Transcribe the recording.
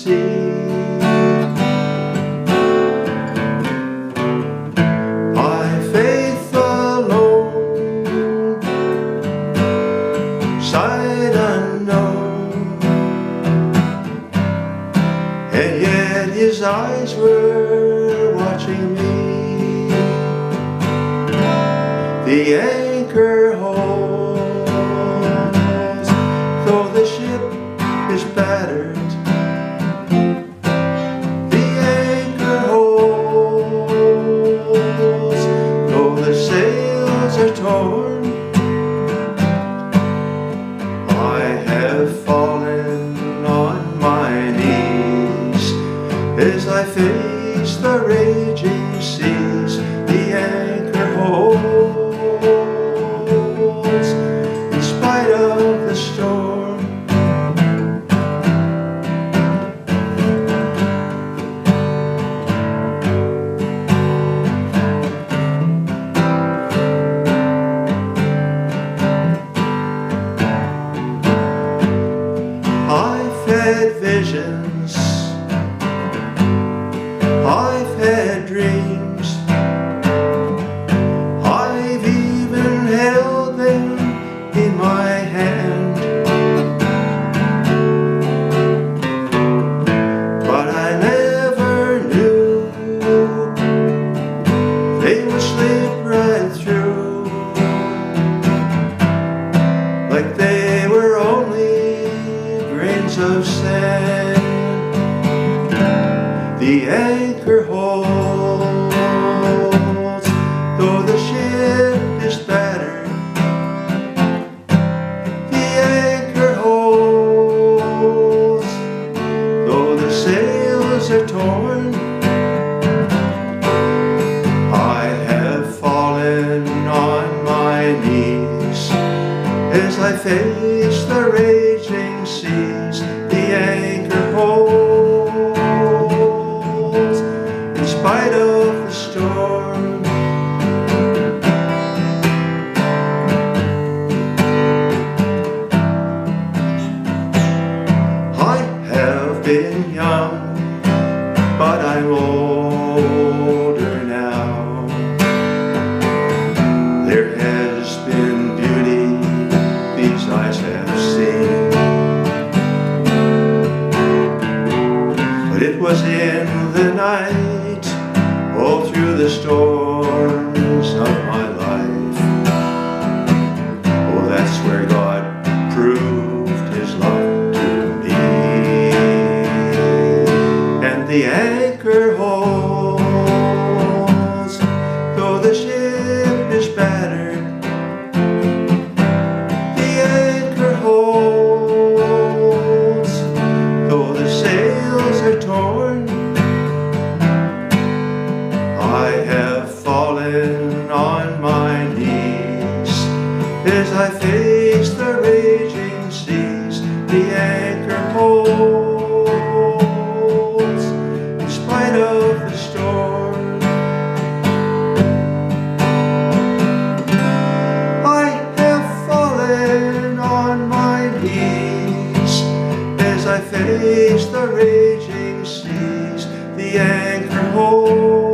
sea. By faith alone, sight unknown, and yet his eyes were watching me. The anchor holds, though the ship is battered. The anchor holds, though the sails are torn. I have fallen on my knees as I face the raging seas. The anchor holds in spite of the storm. I've had visions, I've had dreams, I've even held them in my hand, but I never knew they would slip right through, like they were only grains of sand. The anchor holds, though the ship is battered. The anchor holds, though the sails are torn. I have fallen on my knees as I face the raging seas. The anchor holds in spite of the storm. I have been young, but I'm older now. There has been beauty these eyes have seen, but it was in the night, all through the storms of my life. Oh, that's where God proved his love to me. And the anchor holds, though the ship is battered. The anchor holds, though the sails are torn. I have fallen on my knees as I face the raging seas. The anchor holds in spite of the storm. I have fallen on my knees as I face the raging seas. The anchor holds